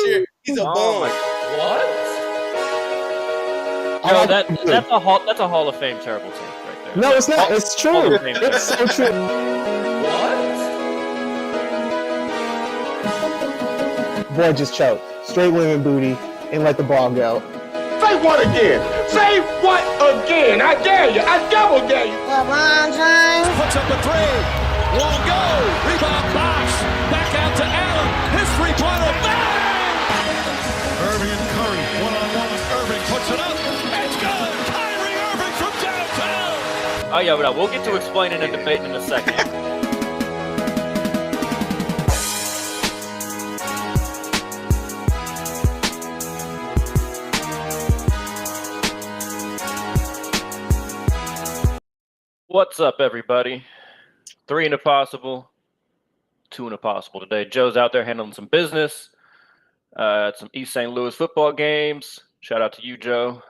year. He's a bum. What? No, that's a Hall of Fame terrible take right there. No, it's not. It's true. It's so true. What? Boy just choked. Straight women booty and let the ball go. Say what again? Say what again? I dare you. I double dare you. LeBron James puts up a three. Won't go. Rebound box. Back out to Allen. His three-pointer. Bang! Irving and Curry. One-on-one. Irving puts it up. It's good. Kyrie Irving from downtown. Oh, yeah, but we'll get to explaining and debating in a second. What's up, everybody? 3 in a possible, 2 in a possible today. Joe's out there handling some business at some East St. Louis football games. Shout out to you, Joe,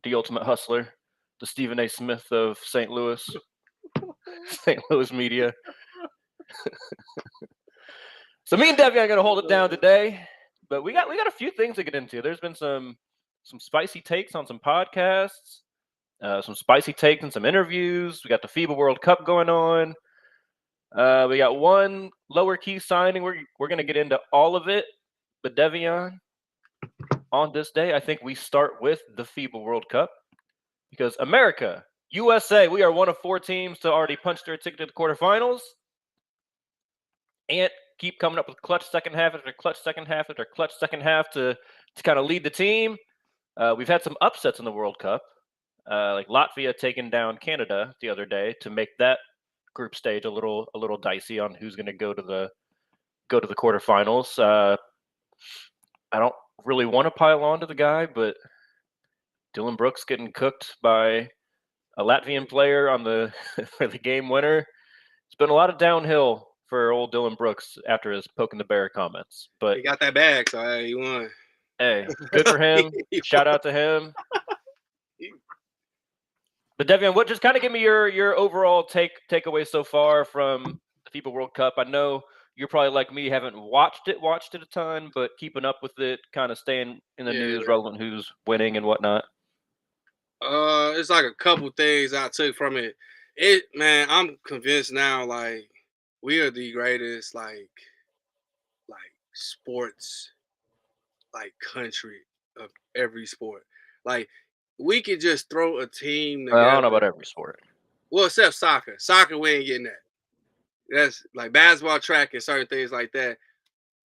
the ultimate hustler, the Stephen A. Smith of St. Louis, St. Louis media. So me and Debbie are going to hold it down today, but we got a few things to get into. There's been some spicy takes on some podcasts. Some spicy takes and some interviews. We got the FIBA World Cup going on. We got one lower key signing. We're going to get into all of it. But Devion, on this day, I think we start with the FIBA World Cup because America, USA, we are one of 4 teams to already punch their ticket to the quarterfinals and keep coming up with clutch second half after clutch second half after clutch second half to kind of lead the team. We've had some upsets in the World Cup. Like Latvia taking down Canada the other day to make that group stage a little dicey on who's going to go to the quarterfinals. I don't really want to pile on to the guy, but Dylan Brooks getting cooked by a Latvian player on for the game winner. It's been a lot of downhill for old Dylan Brooks after his poking the bear comments. But he got that bag, so hey, he won. Hey, good for him. Shout out to him. But Devion, just kind of give me your overall takeaway so far from the FIBA World Cup. I know you're probably like me, haven't watched it a ton, but keeping up with it, kind of staying in the news, relevant who's winning and whatnot. It's like a couple things I took from it. Man, I'm convinced now, like, we are the greatest, like sports, like, country of every sport. Like, we could just throw a team together. I don't know about every sport. Well, except soccer. Soccer, we ain't getting that. That's like basketball, track, and certain things like that.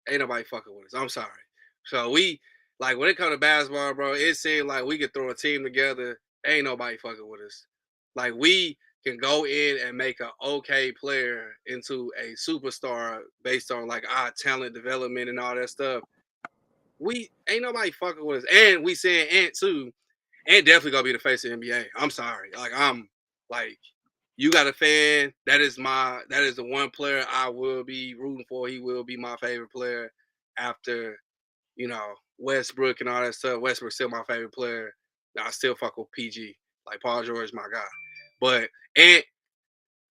Ain't nobody fucking with us. I'm sorry. So we, like, when it comes to basketball, bro, it seemed like we could throw a team together. Ain't nobody fucking with us. Like, we can go in and make an okay player into a superstar based on, like, our talent development and all that stuff. We ain't nobody fucking with us. And we saying Ant, too. And definitely gonna be the face of the NBA. I'm sorry. Like, I'm like, you got a fan. That is the one player I will be rooting for. He will be my favorite player after, Westbrook and all that stuff. Westbrook's still my favorite player. I still fuck with PG. Like, Paul George, my guy. But and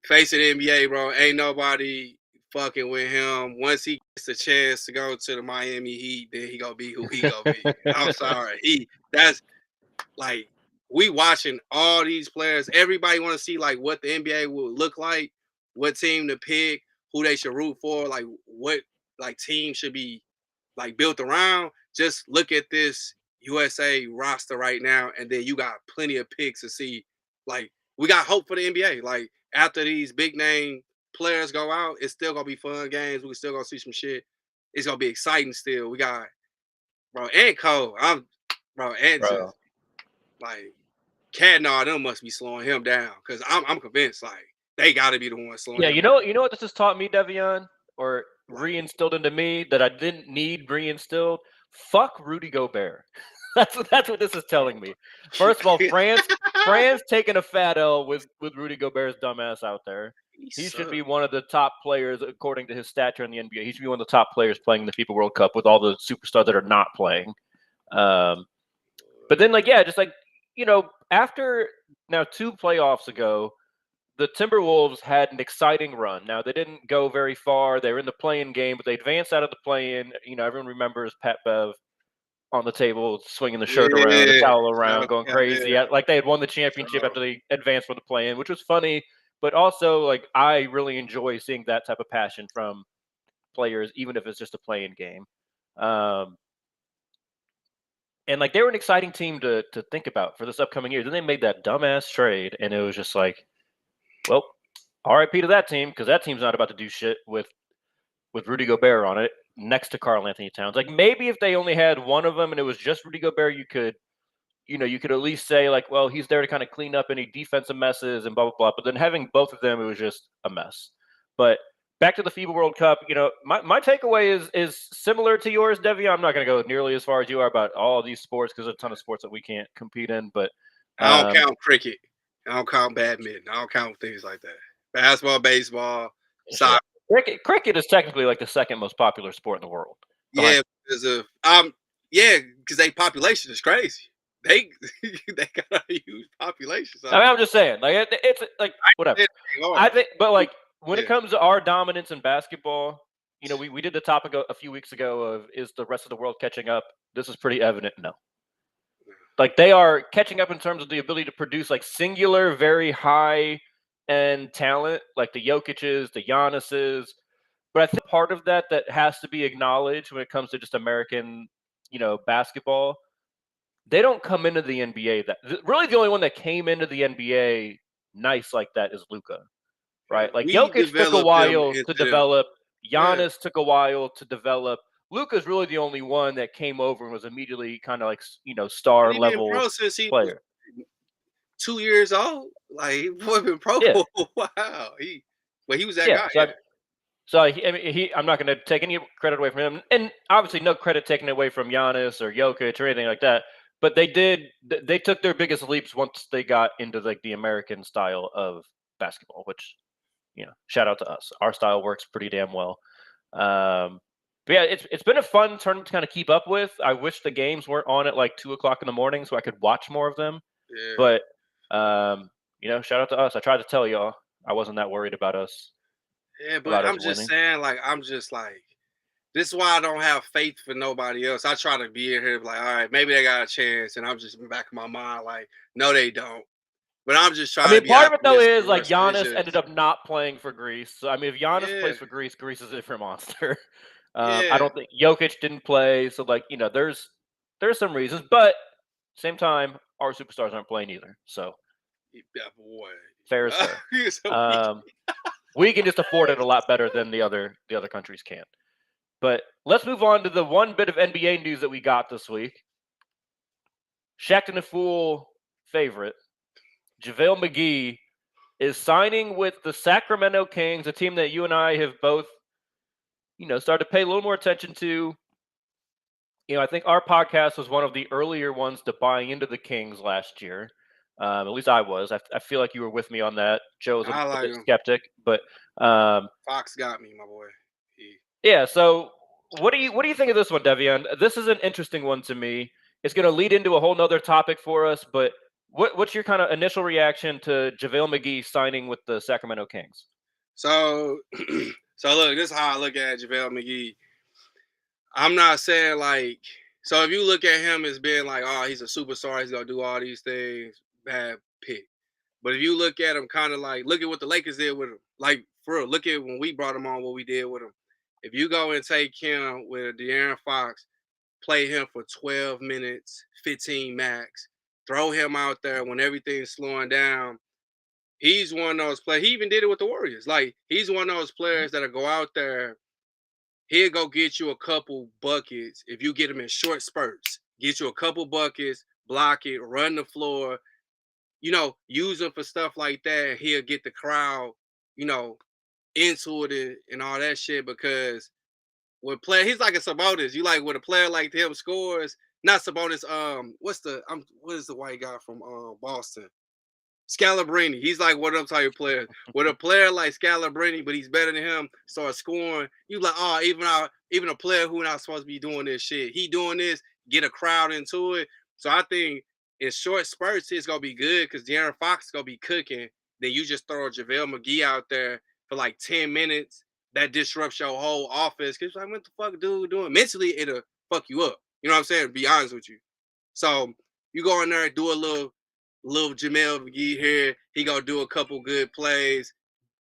face of the NBA, bro, ain't nobody fucking with him. Once he gets a chance to go to the Miami Heat, then he gonna be who he gonna be. I'm sorry. That's like, we watching all these players. Everybody want to see, like, what the NBA will look like, what team to pick, who they should root for, like, what, like, team should be, like, built around. Just look at this USA roster right now, and then you got plenty of picks to see. Like, we got hope for the NBA. Like, after these big-name players go out, it's still going to be fun games. We're still going to see some shit. It's going to be exciting still. We got, bro, and Cole. Just, like, Cat and all them must be slowing him down because I'm convinced, like, they got to be the ones slowing him down. You know what this has taught me, Devion, or reinstilled into me that I didn't need reinstilled? Fuck Rudy Gobert. That's what this is telling me. First of all, France taking a fat L with Rudy Gobert's dumbass out there. He should be one of the top players according to his stature in the NBA. He should be one of the top players playing in the FIBA World Cup with all the superstars that are not playing. But then, after now 2 playoffs ago, the Timberwolves had an exciting run. Now, they didn't go very far. They were in the play-in game, but they advanced out of the play-in. Everyone remembers Pat Bev on the table, swinging the shirt around, the towel around, going crazy. Like they had won the championship after they advanced for the play-in, which was funny. But also, like, I really enjoy seeing that type of passion from players, even if it's just a play-in game. And like they were an exciting team to think about for this upcoming year. Then they made that dumbass trade, and it was just like, well, RIP to that team, because that team's not about to do shit with Rudy Gobert on it next to Karl Anthony Towns. Like maybe if they only had one of them and it was just Rudy Gobert, you could at least say like, well, he's there to kind of clean up any defensive messes and blah blah blah. But then having both of them, it was just a mess. But back to the FIBA World Cup, my takeaway is similar to yours, Devi. I'm not going to go nearly as far as you are about all these sports because there's a ton of sports that we can't compete in. But I don't count cricket. I don't count badminton. I don't count things like that. Basketball, baseball, soccer. Cricket is technically like the second most popular sport in the world. Yeah, because their population is crazy. They got a huge population. So. I mean, I'm just saying, like it's like whatever. I think, but like when it comes to our dominance in basketball, we did the topic a few weeks ago of is the rest of the world catching up? This is pretty evident. No. Like they are catching up in terms of the ability to produce like singular, very high end talent, like the Jokic's, the Giannis's. But I think part of that has to be acknowledged when it comes to just American, basketball. They don't come into the NBA really the only one that came into the NBA nice like that is Luka, right? Like Jokic took a while to develop. Giannis took a while to develop. Luka's really the only one that came over and was immediately kind of like, star level player. 2 years old, like he been pro. Yeah. Wow, he was that guy. So I'm not going to take any credit away from him, and obviously no credit taken away from Giannis or Jokic or anything like that. But they took their biggest leaps once they got into like the American style of basketball, which, shout out to us. Our style works pretty damn well. But yeah, it's been a fun tournament to kind of keep up with. I wish the games weren't on at like 2:00 in the morning so I could watch more of them. Yeah. But shout out to us. I tried to tell y'all I wasn't that worried about us. Yeah, but I'm just saying, like, this is why I don't have faith for nobody else. I try to be in here like, all right, maybe they got a chance, and I'm just in the back of my mind like, no, they don't. But I'm just trying. I mean, part of it though is like Giannis ended up not playing for Greece. So I mean, if Giannis plays for Greece, Greece is a different monster. I don't think Jokic didn't play, so like there's some reasons, but same time our superstars aren't playing either. So fair is fair. We can just afford it a lot better than the other countries can. But let's move on to the one bit of NBA news that we got this week. Shaqtin' a Fool favorite, JaVale McGee, is signing with the Sacramento Kings, a team that you and I have both, started to pay a little more attention to. I think our podcast was one of the earlier ones to buying into the Kings last year. At least I was. I feel like you were with me on that. Joe was a bit skeptic, but Fox got me, my boy. Yeah. So, what do you think of this one, Devian? This is an interesting one to me. It's going to lead into a whole nother topic for us. But what's your kind of initial reaction to JaVale McGee signing with the Sacramento Kings? So look, this is how I look at JaVale McGee. I'm not saying like. So if you look at him as being like, oh, he's a superstar, he's gonna do all these things. Bad pick. But if you look at him kind of like, look at what the Lakers did with him. Like, for real, look at when we brought him on, what we did with him. If you go and take him with De'Aaron Fox, play him for 12 minutes, 15 max, throw him out there when everything's slowing down, he's one of those players. He even did it with the Warriors. Like, he's one of those players that'll go out there, he'll go get you a couple buckets if you get him in short spurts. Get you a couple buckets, block it, run the floor, use him for stuff like that. He'll get the crowd, into it and all that shit, because he's like a Sabonis. You like when a player like him scores, not Sabonis, what is the white guy from Boston? Scalabrini. He's like one of them type of players. With a player like Scalabrini, but he's better than him, starts scoring, you like, oh, even a player who not supposed to be doing this shit, he doing this, get a crowd into it. So I think in short spurts, it's going to be good because De'Aaron Fox is going to be cooking. Then you just throw JaVale McGee out there for like 10 minutes. That disrupts your whole offense. Because like, what the fuck dude doing? Mentally, it'll fuck you up. You know what I'm saying? Be honest with you. So you go in there and do a little Jamel McGee here. He gonna do a couple good plays.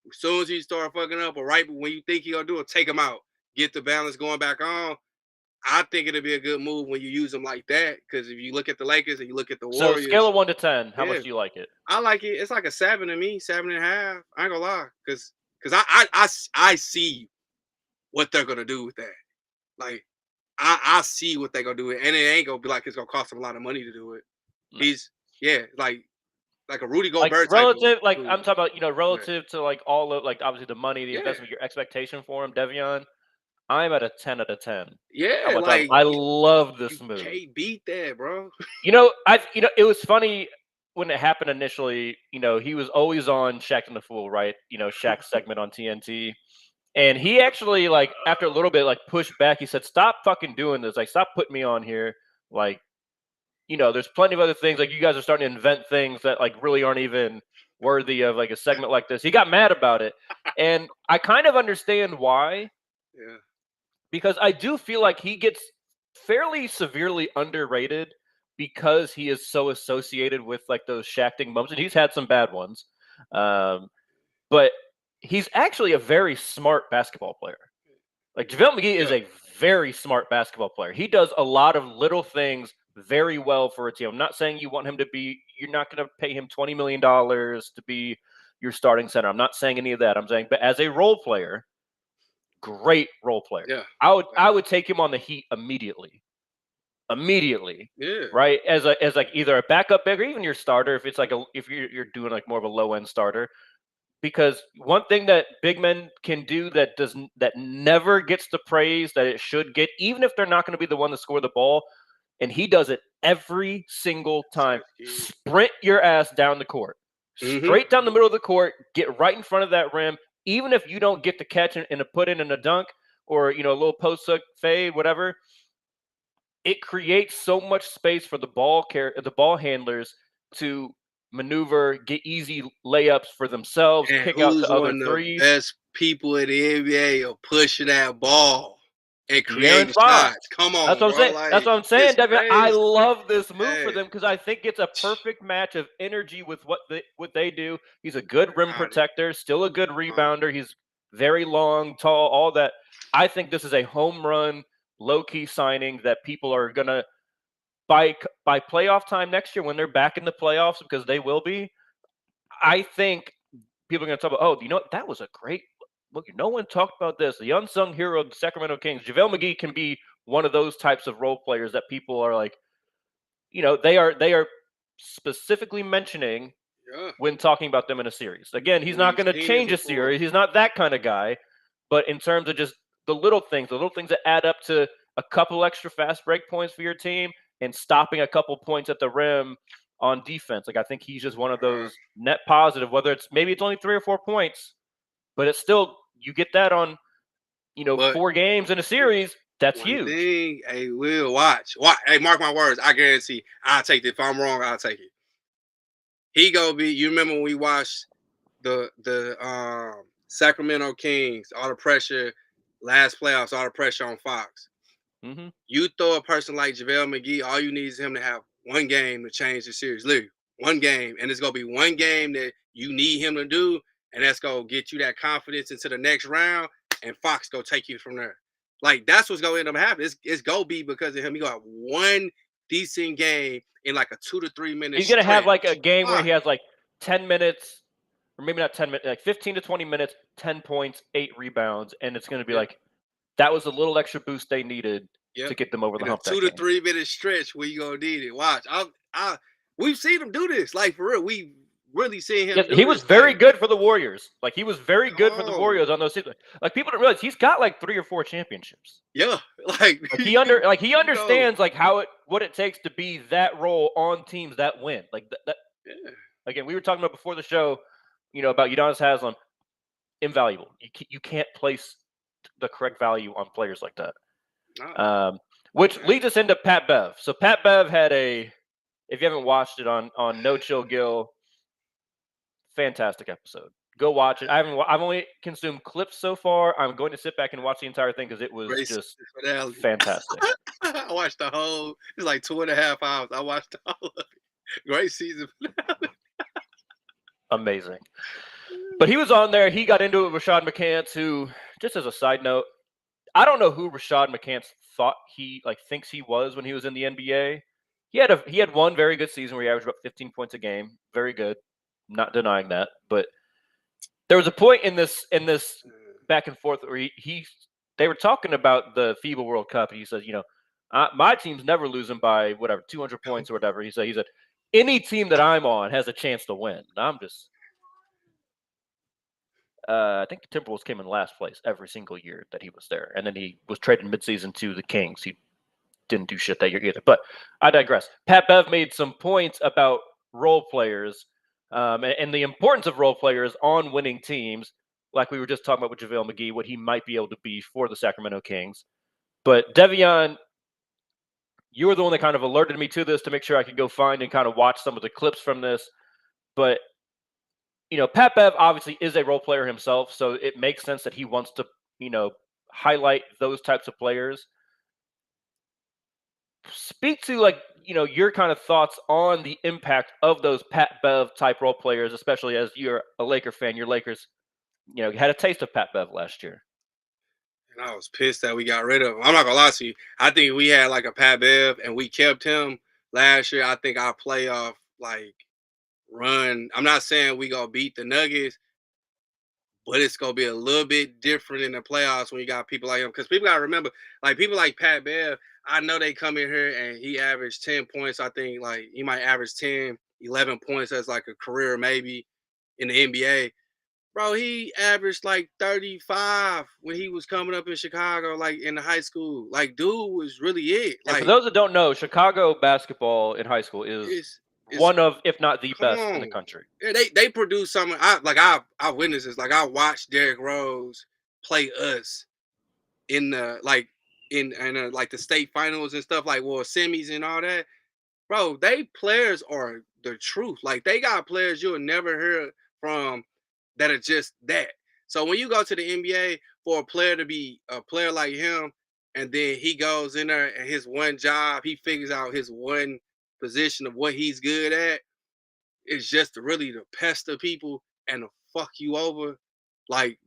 As soon as he start fucking up, or right when you think he gonna do it, take him out. Get the balance going back on. I think it'll be a good move when you use them like that. Because if you look at the Lakers and you look at the So Warriors, scale of 1 to 10, how much do you like it? I like it. It's like a 7 to me, 7.5. I ain't gonna lie, because I see what they're gonna do with that. Like I see what they're gonna do, and it ain't gonna be like it's gonna cost them a lot of money to do it. He's like a Rudy Gobert relative, type of I'm talking about, relative to like all of like obviously the money, the investment, your expectation for him, Devion. I'm at a 10 out of 10. Yeah, like I love this move. Can't beat that, bro. It was funny when it happened initially. He was always on Shaq and the Fool, right? Shaq's segment on TNT, and he actually like after a little bit like pushed back. He said, "Stop fucking doing this! Like, stop putting me on here! Like, there's plenty of other things. Like, you guys are starting to invent things that like really aren't even worthy of like a segment like this." He got mad about it, and I kind of understand why. Yeah. Because I do feel like he gets fairly severely underrated because he is so associated with like those Shaq-ing moments, and he's had some bad ones. But he's actually a very smart basketball player. Like JaVale McGee is a very smart basketball player. He does a lot of little things very well for a team. I'm not saying you want him to be, you're not going to pay him $20 million to be your starting center. I'm not saying any of that. I'm saying, but as a role player, great role player. Yeah. I would take him on the Heat immediately. Yeah. Right? As like either a backup big or even your starter if it's like if you're doing like more of a low end starter. Because one thing that big men can do that never gets the praise that it should get, even if they're not going to be the one to score the ball, and he does it every single time. Sprint your ass down the court. Straight down the middle of the court, get right in front of that rim. Even if you don't get the catch and a put in and a dunk or, a little post hook fade, whatever, it creates so much space for the ball handlers to maneuver, get easy layups for themselves, and kick out to other threes. The best people in the NBA are pushing that ball and creating shots. Come on, that's what I'm saying. Like, that's what I'm saying, Devin. I love this move hey. for them because I think it's a perfect match of energy with what they do. He's a good rim protector, still a good rebounder. He's very long, tall, all that. I think this is a home run, low-key signing that people are going to, by playoff time next year when they're back in the playoffs, because they will be, I think people are going to talk about, that was a great look. No one talked about this. The unsung hero of the Sacramento Kings. JaVale McGee can be one of those types of role players that people are like, they are specifically mentioning when talking about them in a series. Again, he's not going to change a series. He's not that kind of guy. But in terms of just the little things that add up to a couple extra fast break points for your team and stopping a couple points at the rim on defense. Like, I think he's just one of those net positive, whether it's only 3 or 4 points, but it's still, you get that on, 4 games in a series. That's huge. Hey, Will, watch. Hey, mark my words. I guarantee I'll take it. If I'm wrong, I'll take it. He gonna be, you remember when we watched the Sacramento Kings, all the pressure, last playoffs, all the pressure on Fox. Mm-hmm. You throw a person like JaVale McGee, all you need is him to have one game to change the series. Literally, one game. And it's going to be one game that you need him to do, and that's going to get you that confidence into the next round, and Fox going to take you from there. Like, that's what's going to end up happening. It's going to be because of him. He going to have one decent game in like a 2 to 3 minutes. He's going to have like a game where he has like 10 minutes, or maybe not 10 minutes, like 15 to 20 minutes, 10 points, 8 rebounds, and it's going to be like, that was a little extra boost they needed to get them over the hump. 2 to 3 minute stretch where you gonna need it. Watch, we've seen him do this. Like, for real, we really seen him. He was very good for the Warriors. Like, he was very good for the Warriors on those seasons. Like, people don't realize he's got like 3 or 4 championships. Yeah, he understands like what it takes to be that role on teams that win. Like that. Yeah. Again, we were talking about before the show, about Udonis Haslem. Invaluable. You can't place the correct value on players like that. Which leads us into Pat Bev. So Pat Bev had if you haven't watched it on No Chill Gill, fantastic episode. Go watch it. I've only consumed clips so far. I'm going to sit back and watch the entire thing because it was Great just finale. fantastic. I watched the whole. It's like 2.5 hours. I watched the whole of it. Great season finale. Amazing. But he was on there. He got into it with Rashad McCants, who, just as a side note, I don't know who Rashad McCants thinks he was when he was in the NBA. He had one very good season where he averaged about 15 points a game. Very good. Not denying that. But there was a point in this back and forth where they were talking about the FIBA World Cup, and he says, my team's never losing by whatever 200 points or whatever. He said any team that I'm on has a chance to win. And I'm just I think the Timberwolves came in last place every single year that he was there, and then he was traded midseason to the Kings. He didn't do shit that year either. But I digress. Pat Bev made some points about role players and the importance of role players on winning teams, like we were just talking about with JaVale McGee, what he might be able to be for the Sacramento Kings. But Devion, you were the one that kind of alerted me to this to make sure I could go find and kind of watch some of the clips from this. But Pat Bev obviously is a role player himself, so it makes sense that he wants to, highlight those types of players. Speak to your kind of thoughts on the impact of those Pat Bev type role players, especially as you're a Laker fan. Your Lakers, had a taste of Pat Bev last year. And I was pissed that we got rid of him. I'm not gonna lie to you. I think we had like a Pat Bev and we kept him last year. I think our playoff run. I'm not saying we gonna beat the Nuggets, but it's gonna be a little bit different in the playoffs when you got people like him. Because people gotta remember, people like Pat Bev, I know they come in here and he averaged 10 points. I think he might average 10, 11 points as a career maybe in the NBA. Bro, he averaged 35 when he was coming up in Chicago, in the high school. Dude was really it. And for those that don't know, Chicago basketball in high school is one of, if not the best in the country. Yeah, they produce something. I witnessed this. I watched Derrick Rose play us in the the state finals and stuff semis and all that. Bro, they players are the truth. They got players you'll never hear from that are just that. So when you go to the NBA for a player to be a player like him, and then he goes in there and his one job, he figures out his one position of what he's good at, is just really to pester people and to fuck you over,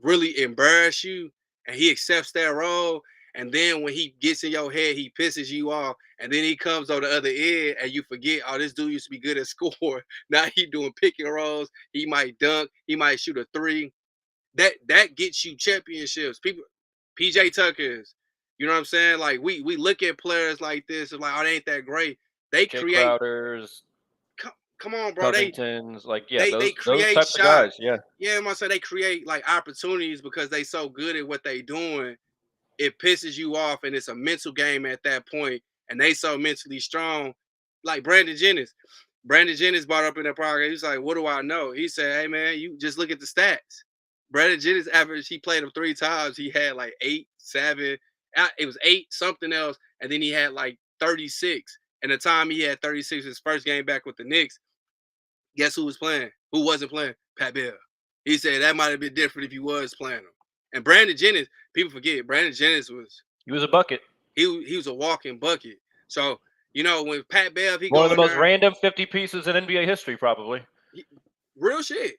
really embarrass you, and he accepts that role. And then when he gets in your head, he pisses you off, and then he comes on the other end, and you forget, oh, this dude used to be good at score. Now he doing pick and rolls. He might dunk. He might shoot a three. That gets you championships. People, PJ Tuckers, you know what I'm saying? We look at players like this and they ain't that great. They Jay create. Crowders, come on, bro. Covingtons, they create those types shots. of guys. Yeah. Yeah, I'm gonna say they create opportunities because they so good at what they doing. It pisses you off, and it's a mental game at that point, and they so mentally strong. Brandon Jennings. Brandon Jennings brought up in the program. He's like, what do I know? He said, hey, man, you just look at the stats. Brandon Jennings average, he played him 3 times. He had 8, 7. It was 8, something else, and then he had 36. And the time he had 36, his first game back with the Knicks, guess who was playing? Who wasn't playing? Pat Bev. He said that might have been different if he was playing him. And Brandon Jennings, people forget, Brandon Jennings he was a bucket. He was a walking bucket. So, when Pat Bev, he one of the most there, random 50 pieces in NBA history, probably. Real shit.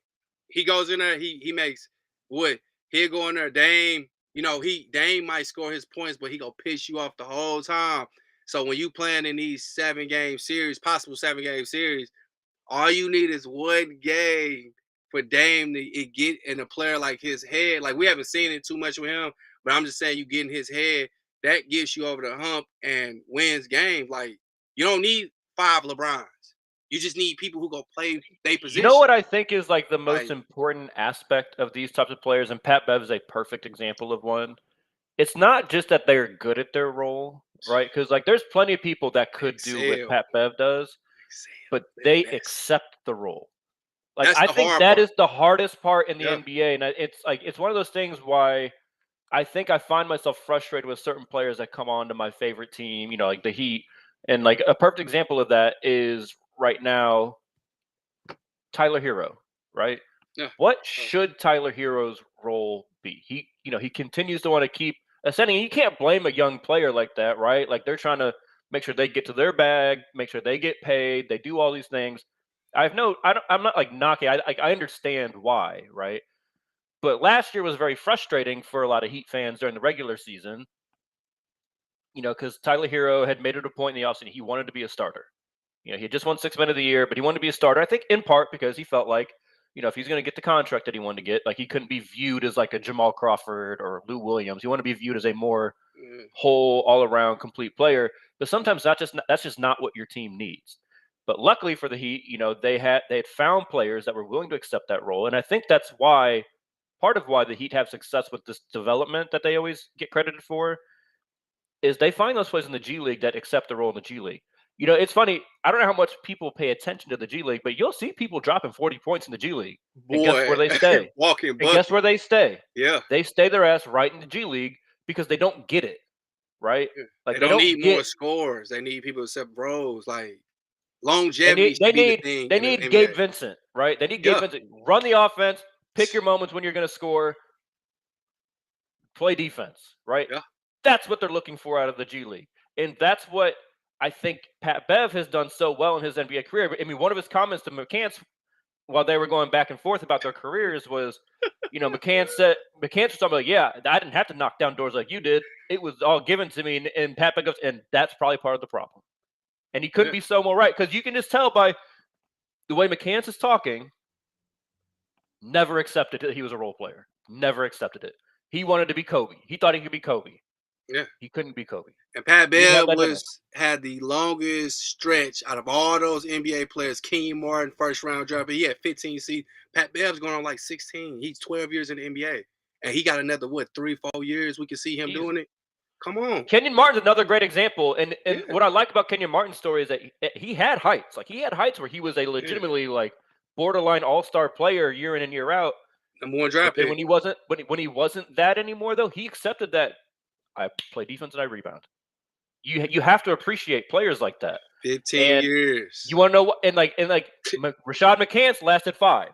He goes in there, he makes what? He'll go in there, Dame, Dame might score his points, but he gonna piss you off the whole time. So when you playing in these 7-game series, possible 7-game series, all you need is one game for Dame to get in a player like his head. We haven't seen it too much with him, but I'm just saying you get in his head, that gets you over the hump and wins games. You don't need 5 LeBrons. You just need people who go play their position. You know what I think is the most important aspect of these types of players, and Pat Bev is a perfect example of one. It's not just that they're good at their role, right? Because there's plenty of people that could do what Pat Bev does, but they accept the role. I think that is the hardest part in the NBA, and it's one of those things why I think I find myself frustrated with certain players that come on to my favorite team, the Heat, and a perfect example of that is right now Tyler Hero, right? Yeah. What should Tyler Hero's role be? He continues to want to keep ascending. You can't blame a young player like that, right? Like they're trying to make sure they get to their bag, make sure they get paid, they do all these things. I'm not like knocking. I understand why, right? But last year was very frustrating for a lot of Heat fans during the regular season. Because Tyler Hero had made it a point in the offseason he wanted to be a starter. He had just won 6th Man of the Year, but he wanted to be a starter. I think in part because he felt like, if he's going to get the contract that he wanted to get, like he couldn't be viewed as like a Jamal Crawford or Lou Williams. He wanted to be viewed as a more whole, all-around, complete player. But sometimes that's just not what your team needs. But luckily for the Heat, they had found players that were willing to accept that role, and I think that's why part of why the Heat have success with this development that they always get credited for is they find those players in the G League that accept the role in the G League. It's funny. I don't know how much people pay attention to the G League, but you'll see people dropping 40 points in the G League. And guess where they stay? Walking and guess where they stay? Yeah. They stay their ass right in the G League because they don't get it, right? Like they don't need more scores. They need people to accept roles. Like longevity should be the thing. They need Gabe Vincent, right? They need Gabe Vincent. Run the offense. Pick your moments when you're going to score. Play defense, right? Yeah. That's what they're looking for out of the G League. And that's what I think Pat Bev has done so well in his NBA career. I mean, one of his comments to McCants while they were going back and forth about their careers was, McCants was talking about, yeah, I didn't have to knock down doors like you did. It was all given to me. And Pat Bev goes, and that's probably part of the problem. And he couldn't be so more right because you can just tell by the way McCants is talking, never accepted that he was a role player. Never accepted it. He wanted to be Kobe. He thought he could be Kobe. Yeah. He couldn't be Kobe. And Pat Bev had the longest stretch out of all those NBA players. Kenyon Martin, first round draft, but he had 15 seasons. Pat Bev's going on like 16. He's 12 years in the NBA. And he got another, 3-4 years we can see him doing it. Come on. Kenyon Martin's another great example. And what I like about Kenyon Martin's story is that he had heights. Like he had heights where he was a legitimately like borderline all-star player year in and year out. Number one draft pick. When he wasn't that anymore, though, he accepted that I play defense and I rebound. You have to appreciate players like that. 15 years. You want to know what? And Rashad McCants lasted 5.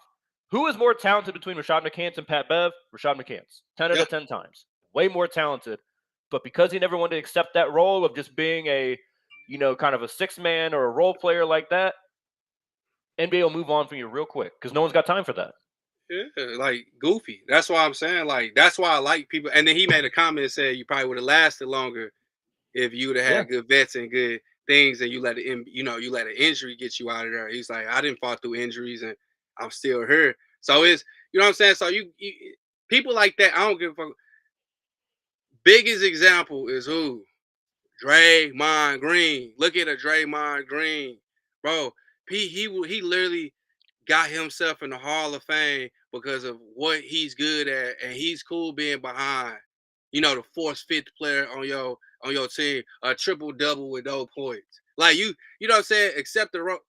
Who is more talented between Rashad McCants and Pat Bev? Rashad McCants, 10 out of 10 times, way more talented. But because he never wanted to accept that role of just being a, kind of a 6-man or a role player like that, NBA will move on from you real quick because no one's got time for that. Yeah, like goofy. That's why I'm saying, that's why I like people. And then he made a comment and said you probably would have lasted longer if you would have had good vets and good things, and you let an injury get you out of there. He's like, I didn't fall through injuries and I'm still here. So it's, you know what I'm saying? So you people like that, I don't give a fuck. Biggest example is who? Draymond Green. Look at a Draymond Green, bro. He literally got himself in the Hall of Fame because of what he's good at, and he's cool being behind, the 4th, 5th player on your team, a triple double with no points. Like you know what I'm saying? Accept the role.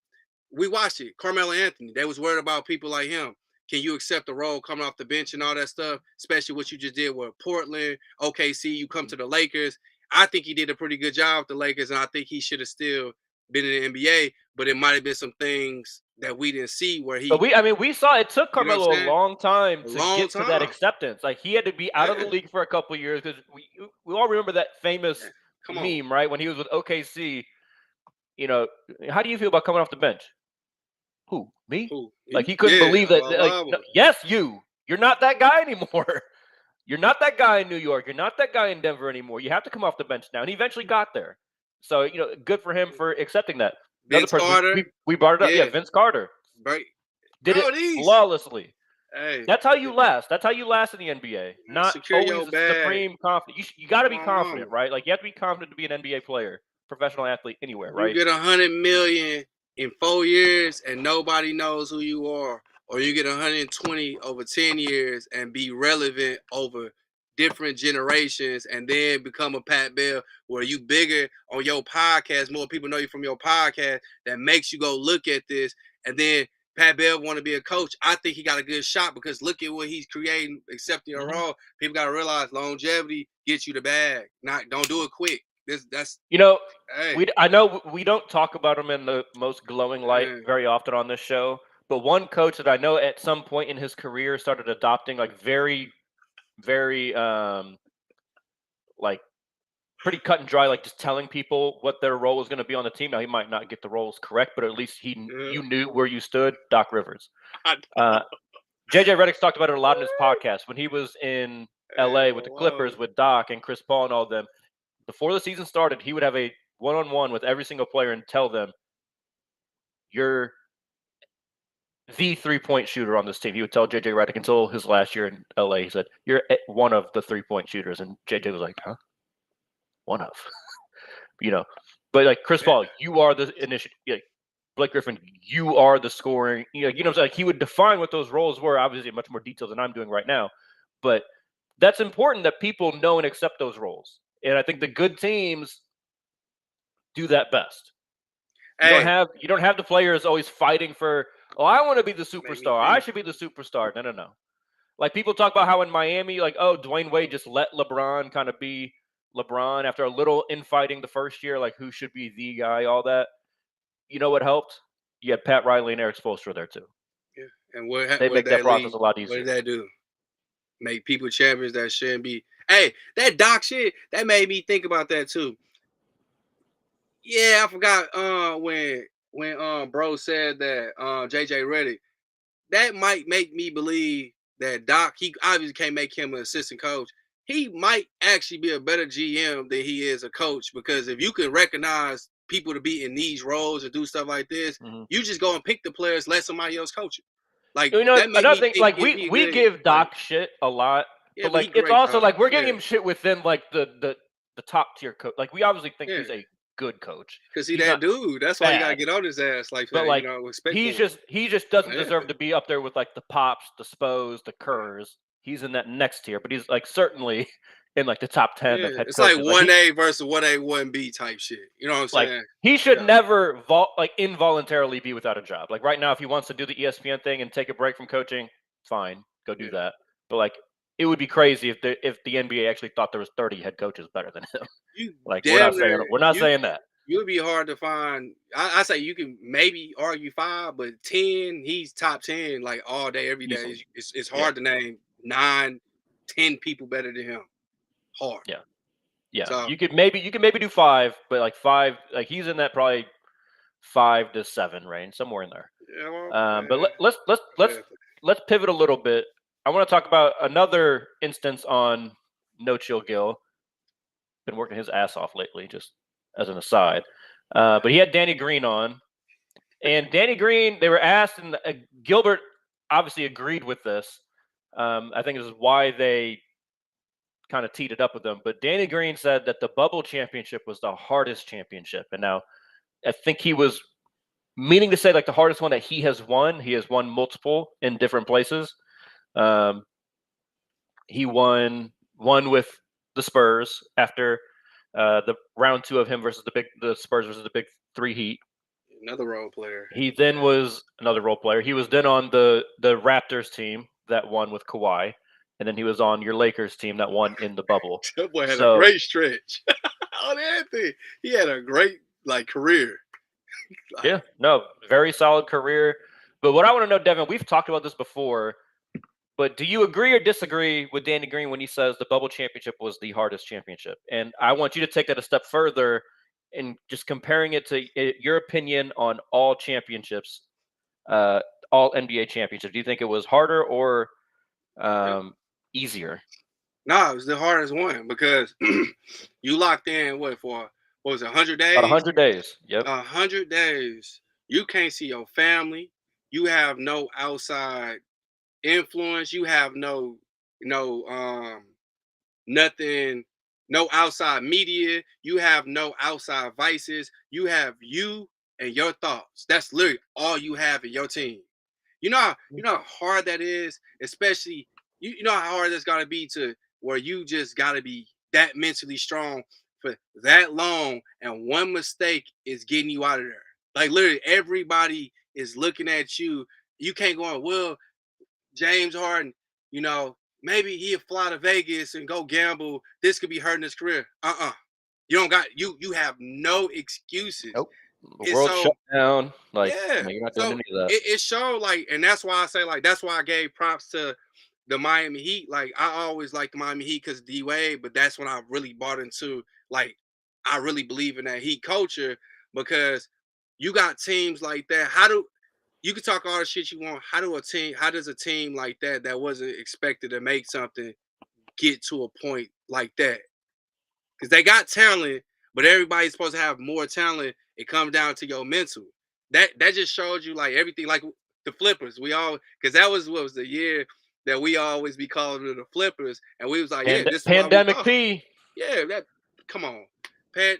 We watched it. Carmelo Anthony. They was worried about people like him. Can you accept the role coming off the bench and all that stuff? Especially what you just did with Portland, OKC. You come to the Lakers. I think he did a pretty good job with the Lakers, and I think he should have still been in the NBA. But it might have been some things that we didn't see where he. But we saw it took Carmelo a long time to get to that acceptance. Like he had to be out of the league for a couple of years because we all remember that famous meme, right? When he was with OKC. How do you feel about coming off the bench? Who? Me? Who? Like he couldn't believe that. Yes, you. You're not that guy anymore. You're not that guy in New York. You're not that guy in Denver anymore. You have to come off the bench now. And he eventually got there. So, good for him for accepting that. Vince Carter. We brought it up. Yeah, Vince Carter. Right. Did it flawlessly. Hey. That's how you last. That's how you last in the NBA. Not secure always your a bag. supreme confidence. You got to be confident, right? Like you have to be confident to be an NBA player, professional athlete, anywhere, right? You get $100 million in 4 years and nobody knows who you are, or you get 120 over 10 years and be relevant over different generations, and then become a Pat Bev where you bigger on your podcast, more people know you from your podcast, that makes you go look at this, and then Pat Bev want to be a coach. I think he got a good shot because look at what he's creating, accepting a role. People got to realize longevity gets you the bag. Don't do it quick. I know we don't talk about him in the most glowing light very often on this show, but one coach that I know at some point in his career started adopting like very, very like pretty cut and dry, like just telling people what their role was going to be on the team. Now he might not get the roles correct, but at least you knew where you stood. Doc Rivers. JJ Redick's talked about it a lot in his podcast when he was in LA with the Clippers with Doc and Chris Paul and all of them. Before the season started, he would have a one-on-one with every single player and tell them, "You're the three-point shooter on this team." He would tell JJ Redick until his last year in LA. He said, "You're one of the three-point shooters," and JJ was like, "Huh? One of?" But like Chris Paul, you are the initiative. Like, Blake Griffin, you are the scoring. Like he would define what those roles were, obviously in much more detail than I'm doing right now. But that's important that people know and accept those roles. And I think the good teams do that best. You don't have the players always fighting for, I want to be the superstar. I should be the superstar. No. Like people talk about how in Miami, like, Dwayne Wade just let LeBron kind of be LeBron after a little infighting the first year, like who should be the guy, all that. You know what helped? You had Pat Riley and Eric Spoelstra there too. Yeah, and they make that process a lot easier. What did that do? Make people champions that shouldn't be. Hey, that Doc shit, that made me think about that too. Yeah, I forgot when bro said that JJ Redick, that might make me believe that Doc, he obviously can't make him an assistant coach. He might actually be a better GM than he is a coach, because if you can recognize people to be in these roles and do stuff like this, you just go and pick the players, let somebody else coach it. Like, another thing, like we give Doc shit a lot, but like it's also like we're giving him shit within like the top tier coach. Like we obviously think he's a good coach because he's that dude. That's why you gotta get on his ass. Like, but like he just doesn't deserve to be up there with like the Pops, the Spos, the Kerrs. He's in that next tier, but he's like certainly in like the top 10 of head it's coaches. Like 1A versus 1A, 1B type shit. You know what I'm saying? Like he should never involuntarily be without a job. Like right now, if he wants to do the ESPN thing and take a break from coaching, fine, go do that. But like it would be crazy if the NBA actually thought there was 30 head coaches better than him. We're not saying that. You would be hard to find. I say you can maybe argue 5, but 10, he's top 10 like all day, every day. It's hard to name 9, 10 people better than him. Hard. Yeah. So, you could maybe do 5, but like 5, like he's in that probably 5 to 7 range, somewhere in there. Yeah, well, but let's pivot a little bit. I want to talk about another instance on No Chill Gill. Been working his ass off lately, just as an aside. But he had Danny Green on, and Danny Green, they were asked, and Gilbert obviously agreed with this. I think this is why they kind of teed it up with them. But Danny Green said that the bubble championship was the hardest championship. And now I think he was meaning to say like the hardest one that he has won. He has won multiple in different places. He won one with the Spurs after the round 2 of him versus the Spurs versus the Big 3 Heat. Another role player. He then was another role player. He was then on the Raptors team that won with Kawhi. And then he was on your Lakers team that won in the bubble. That boy had a great stretch. On everything. He had a great career. Very solid career. But what I want to know, Devin, we've talked about this before, but do you agree or disagree with Danny Green when he says the bubble championship was the hardest championship? And I want you to take that a step further and just comparing it to your opinion on all championships, all NBA championships. Do you think it was harder or easier? No, it was the hardest one because you locked in what was it, 100 days? About 100 days. Yep. 100 days. You can't see your family. You have no outside influence. You have no nothing, no outside media. You have no outside vices. You have you and your thoughts. That's literally all you have in your team. You know how hard that is, especially you know how hard that's got to be to where you just got to be that mentally strong for that long, and one mistake is getting you out of there. Like literally everybody is looking at you. You can't go on, well, James Harden, maybe he'll fly to Vegas and go gamble. This could be hurting his career. You don't got you have no excuses. Nope. The world so, shut down. Like, yeah. you're not doing So any of that. it showed like, and that's why I say like that's why I gave props to the Miami Heat. Like I always liked the Miami Heat because D Wade, but that's when I really bought into like I really believe in that Heat culture because you got teams like that. You can talk all the shit you want? How does a team like that wasn't expected to make something get to a point like that? Because they got talent, but everybody's supposed to have more talent. It comes down to your mental. That just showed you like everything, like the flippers. Because that was what was the year that we always be calling it the flippers, and we was like, yeah, this is why we Pandemic thought. P. Yeah, come on, Pat.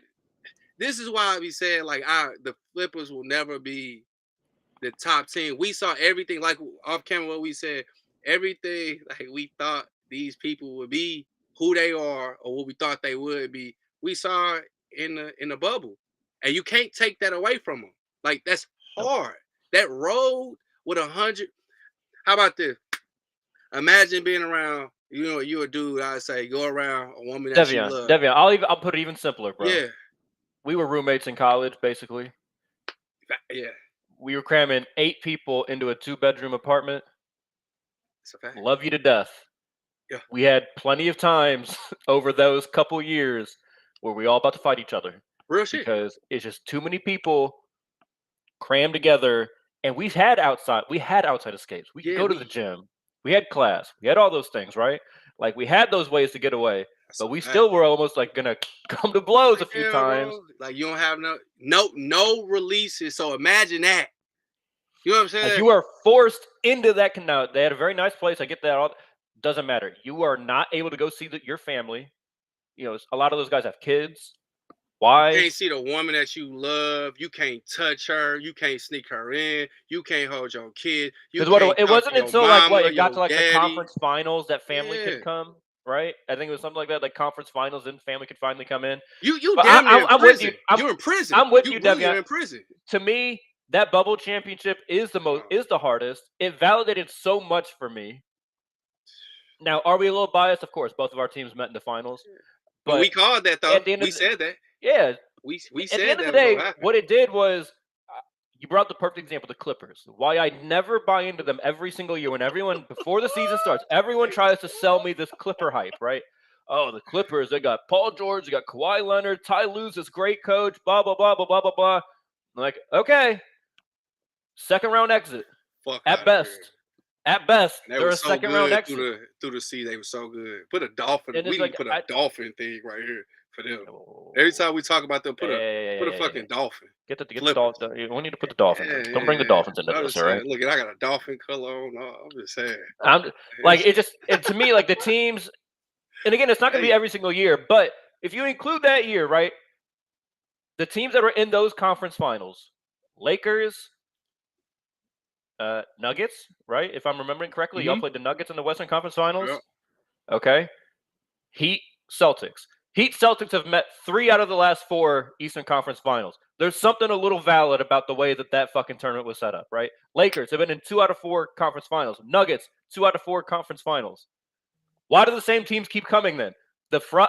This is why we said like the flippers will never be the top team. We saw everything like off camera. What we said, everything like we thought these people would be, who they are, or what we thought they would be. We saw in the bubble, and you can't take that away from them. Like that's hard. That road with 100. How about this? Imagine being around. You a dude. I say go around a woman that you love. Devion, I'll put it even simpler, bro. Yeah. We were roommates in college, basically. Yeah. We were cramming 8 people into a 2-bedroom apartment. It's a fact. Love you to death. Yeah. We had plenty of times over those couple years where we all about to fight each other. Real shit. Because it's just too many people crammed together, and we had outside escapes. We could go to the gym. We had class. We had all those things, right? Like we had those ways to get away, but we still were almost like gonna come to blows a few times. Bro. Like you don't have no releases. So imagine that. You know what I'm saying? Like you are forced into that. Now they had a very nice place. I get that. All doesn't matter. You are not able to go see your family. You know, a lot of those guys have kids. Why? You can't see the woman that you love. You can't touch her. You can't sneak her in. You can't hold your kid. It wasn't until it got to like the conference finals that family could come, right? I think it was something like that, like conference finals, and family could finally come in. I'm with you. You're in prison. I'm with you, Dev. You're in prison. To me, that bubble championship is the hardest. It validated so much for me. Now, are we a little biased? Of course, both of our teams met in the finals. But we called that though. We said that. Yeah. We said at the end of the day, what it did was you brought the perfect example, the Clippers. Why I never buy into them every single year when everyone, before the season starts, everyone tries to sell me this Clipper hype, right? Oh, the Clippers, they got Paul George, they got Kawhi Leonard, Ty Lue's this great coach, blah, blah, blah, blah, blah, blah, blah. I'm like, okay. Second round exit. At best. Here. At best, they're a second round exit. Through the sea, they were so good. Put a dolphin. We need to put a dolphin thing right here for them. Every time we talk about them, put a fucking dolphin. Get the dolphin. We need to put the dolphin. Don't bring the dolphins into this, all right? Look, I got a dolphin color on. No, I'm just saying. To me, like the teams, and again, it's not going to be every single year, but if you include that year, right, the teams that were in those conference finals, Lakers, Nuggets, right? If I'm remembering correctly, y'all played the Nuggets in the Western Conference Finals. Yep. Okay. Heat, Celtics. Heat, Celtics have met 3 out of the last 4 Eastern Conference Finals. There's something a little valid about the way that fucking tournament was set up, right? Lakers have been in 2 out of 4 conference finals. Nuggets, 2 out of 4 conference finals. Why do the same teams keep coming then?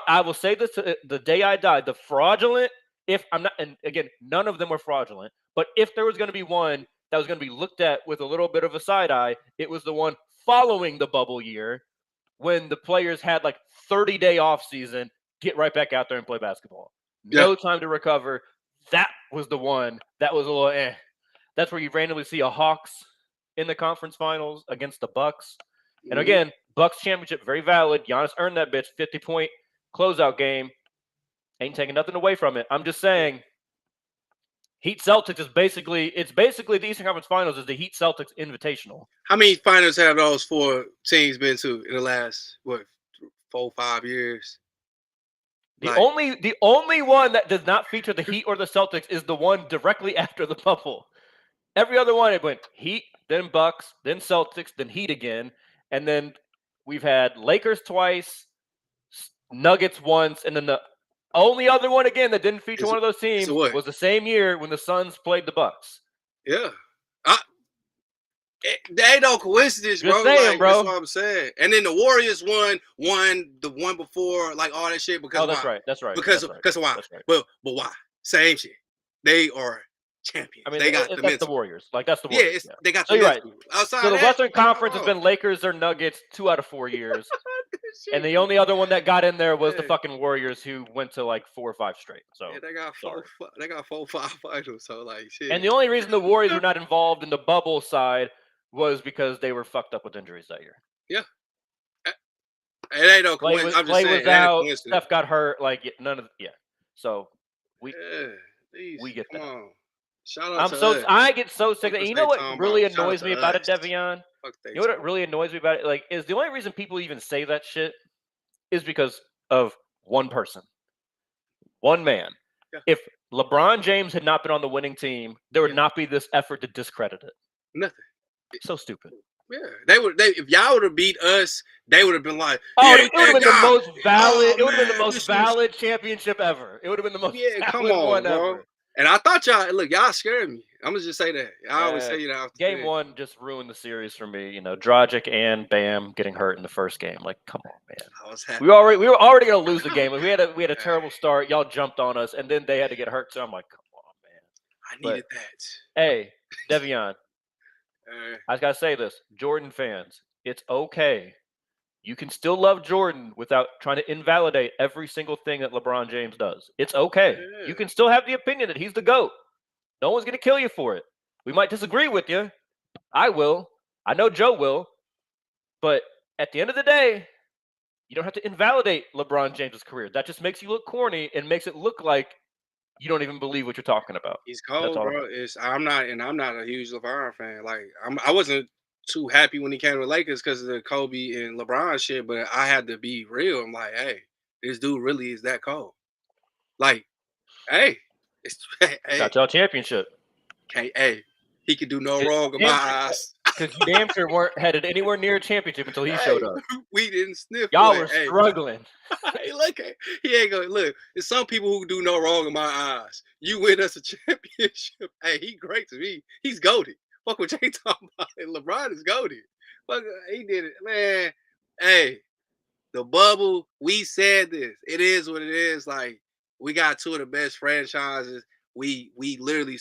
I will say this the day I die. The fraudulent, if I'm not, and again, none of them were fraudulent, but if there was going to be one that was going to be looked at with a little bit of a side eye, it was the one following the bubble year when the players had like 30-day off season, get right back out there and play basketball. No time to recover. That was the one that was a little That's where you randomly see a Hawks in the conference finals against the Bucks. And again, Bucks championship, very valid. Giannis earned that bitch, 50-point closeout game. Ain't taking nothing away from it. I'm just saying, Heat Celtics is basically the Eastern Conference Finals is the Heat Celtics Invitational. How many finals have those 4 teams been to in the last 4-5 years? The only one that does not feature the Heat or the Celtics is the one directly after the bubble. Every other one it went Heat, then Bucks, then Celtics, then Heat again, and then we've had Lakers twice, Nuggets once, and then the only other one again that didn't feature one of those teams was the same year when the Suns played the Bucks. Yeah. There ain't no coincidence, bro. Saying, bro. That's what I'm saying. And then the Warriors won the one before, like all that shit. Because that's right. Because of why? That's right. But why? Same shit. They are champions. I mean, They got the that's mental. the Warriors. Like that's the Yeah, Warriors. they got So the you're right. mental. Outside So the that, Western come Conference has on. been Lakers or Nuggets 2 out of 4 years, Shit. and the only other one that got in there was the Yeah. fucking Warriors, who went to like 4 or 5 straight. So Yeah, they got sorry. they got 4-5 finals. So like shit. And the only reason the Warriors were not involved in the bubble side was because they were fucked up with injuries that year. Yeah. It ain't no Clay coincidence. was, I'm just Clay saying, was it ain't a out. coincidence. Steph got hurt. Like none of So we get Come that. on. Shout out to us. I get so sick. Fuck You what know they what talking really about. Shout out annoys to me about it, us. Devion? Fuck they You know what talking really annoys me about it? Like, is the only reason people even say that shit is because of one person, one man. Yeah. If LeBron James had not been on the winning team, there would Yeah. not be this effort to discredit it. Nothing. So stupid. Yeah, if y'all would have beat us, they would have been like, Oh, yeah, it would have been the most valid. Oh, It would have been the man, most this is- valid championship ever. It would have been the most come valid on, one bro. ever. And I thought y'all scared me. I'm gonna just say that. I always say that after Game 1 just ruined the series for me. You know, Dragic and Bam getting hurt in the first game. Like, come on, man. I was happy. We were already gonna lose the game. Like, we had a terrible start. Y'all jumped on us, and then they had to get hurt. So I'm like, come on, man. I needed that. Hey, Devion, I just gotta say this, Jordan fans, it's okay. You can still love Jordan without trying to invalidate every single thing that LeBron James does. It's okay. Yeah. You can still have the opinion that he's the GOAT. No one's gonna kill you for it. We might disagree with you. I will. I know Joe will. But at the end of the day, you don't have to invalidate LeBron James's career. That just makes you look corny and makes it look like you don't even believe what you're talking about. He's cold, bro. I'm not a huge LeBron fan. Like I wasn't too happy when he came to the Lakers because of the Kobe and LeBron shit, but I had to be real. I'm like, hey, this dude really is that cold. Like, hey, Got y'all championship. Hey, he could do no wrong in my eyes. Because you damn sure weren't headed anywhere near a championship until he showed up. We didn't sniff. Y'all were struggling. Hey, look, he ain't gonna look. There's some people who do no wrong in my eyes. You win us a championship. Hey, he great to me. He's goated. Fuck what they talking about. LeBron is goated. Fuck, he did it, man. Hey, the bubble. We said this. It is what it is. Like we got 2 of the best franchises. We literally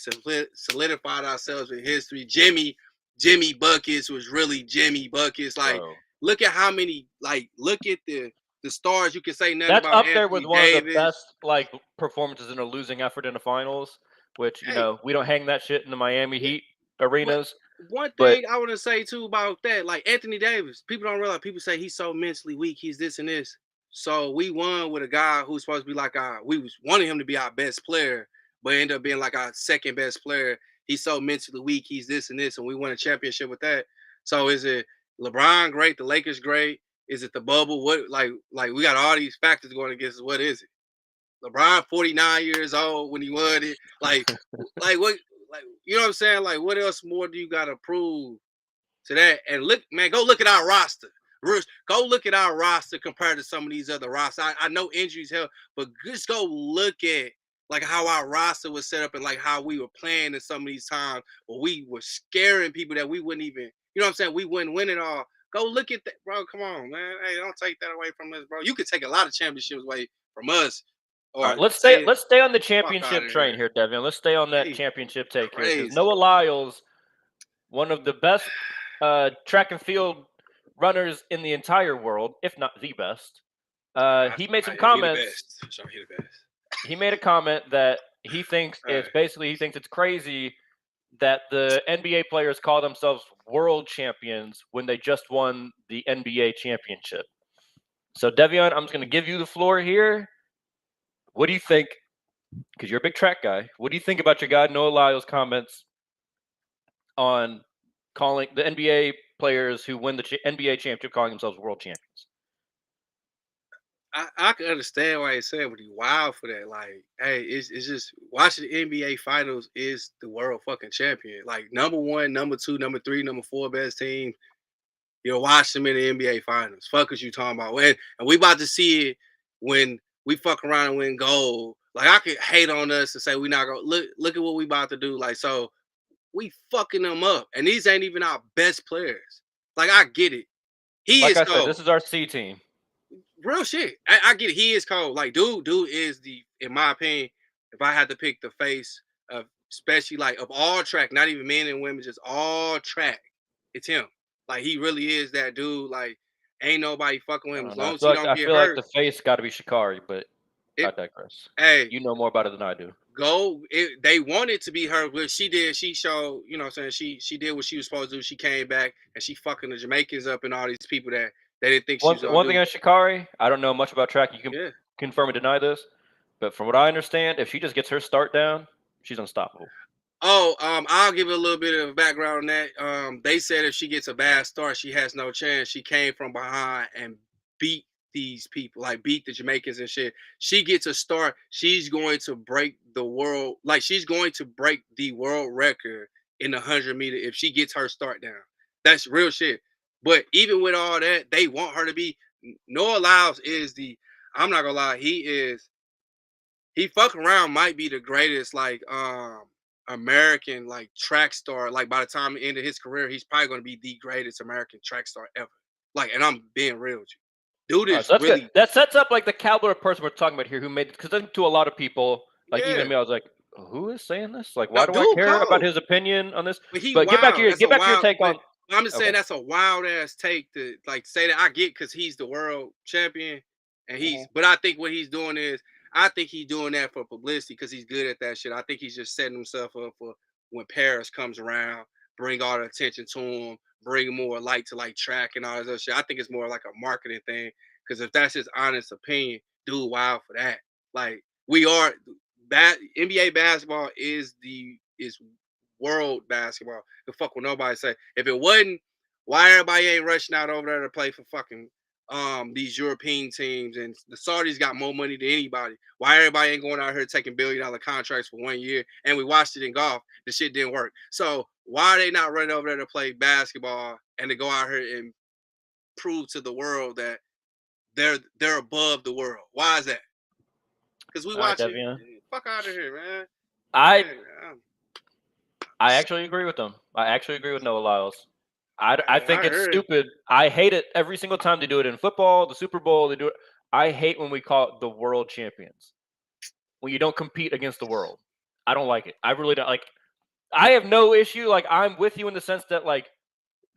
solidified ourselves in history. Jimmy Buckets was really Jimmy Buckets. Like, look at how many. Like, look at the stars. You can say nothing That's about. That's up there with one Davis. of the best like performances in a losing effort in the finals. Which you know we don't hang that shit in the Miami Heat arenas. One thing I want to say too about that, like Anthony Davis, people don't realize. People say he's so mentally weak. He's this and this. So we won with a guy who's supposed to be like we was wanting him to be our best player, but ended up being like our second best player. He's so mentally weak. He's this and this, and we won a championship with that. So is it LeBron great? The Lakers great? Is it the bubble? What like we got all these factors going against us. What is it? LeBron 49 years old when he won it. Like what? Like you know what I'm saying? Like what else more do you got to prove to that? And look, man, go look at our roster. Go look at our roster compared to some of these other rosters. I know injuries help, but just go look at like how our roster was set up and like how we were playing in some of these times where we were scaring people that we wouldn't even, you know what I'm saying? We wouldn't win it all. Go look at that, bro. Come on, man. Hey, don't take that away from us, bro. You could take a lot of championships away from us. All right, let's stay on the championship train here, Devin. Let's stay on that championship take here. Because Noah Lyles, one of the best track and field runners in the entire world, if not the best, he made some comments. He made a comment that he thinks it's crazy that the NBA players call themselves world champions when they just won the NBA championship. So, Devion, I'm just going to give you the floor here. What do you think? Because you're a big track guy. What do you think about your guy Noah Lyles' comments on calling the NBA players who win the NBA championship calling themselves world champions? I can understand why he said, but he wild for that. Like, hey, it's just watching the NBA finals is the world fucking champion. Like number 1, number 2, number 3, number 4 best team. You'll watch them in the NBA finals. Fuck what you talking about. And we about to see it when we fuck around and win gold. Like I could hate on us and say we not gonna look at what we about to do. Like so, we fucking them up, and these ain't even our best players. Like I get it. Like I said, this is our C team. Real shit. I get it. He is cold. Like dude is in my opinion, if I had to pick the face of especially like of all track, not even men and women, just all track. It's him. Like he really is that dude. Like ain't nobody fucking with him as long as he don't I get feel like hurt. the face got to be Shikari, but I It, digress. hey, You know more about it than I do. they wanted to be her, but she did. She showed, you know what I'm saying? She did what she was supposed to do. She came back and she fucking the Jamaicans up and all these people that they didn't think she was gonna One do. thing on Shikari, I don't know much about track. You can Yeah. confirm or deny this, but from what I understand, if she just gets her start down, she's unstoppable. Oh, I'll give a little bit of background on that. They said if she gets a bad start, she has no chance. She came from behind and beat these people, like beat the Jamaicans and shit. She gets a start, she's going to break the world, like she's going to break the world record in the 100-meter if she gets her start down. That's real shit. But even with all that, they want her to be. Noah Lyles is I'm not gonna lie, he fuck around might be the greatest American like track star. Like by the time the end of his career, he's probably gonna be the greatest American track star ever. Like, and I'm being real with you. Dude is So that's really good. That sets up like the caliber of person we're talking about here, who made, because I think to a lot of people, like even me, I was like, who is saying this? Like, why No, do I dude care about cold. his opinion on this? But he But get back to wild. your take on. I'm just saying Okay. that's a wild ass take to like say that. I get because he's the world champion, and but I think what he's doing is I think he's doing that for publicity because he's good at that shit. I think he's just setting himself up for when Paris comes around, bring all the attention to him, bring more light to like track and all this other shit. I think it's more like a marketing thing because if that's his honest opinion, dude, wild for that. Like we are NBA basketball is world basketball. The fuck will nobody say. If it wasn't, why everybody ain't rushing out over there to play for fucking these European teams, and the Saudis got more money than anybody. Why everybody ain't going out here taking $1 billion contracts for 1 year? And we watched it in golf. The shit didn't work. So why are they not running over there to play basketball and to go out here and prove to the world that they're above the world? Why is that? Because we watch it. Fuck out of here, man. I actually agree with them. I actually agree with Noah Lyles. I think it's stupid. I hate it every single time they do it in football, the Super Bowl. They do it. I hate when we call it the world champions. When you don't compete against the world. I don't like it. I really don't like. I have no issue. Like I'm with you in the sense that like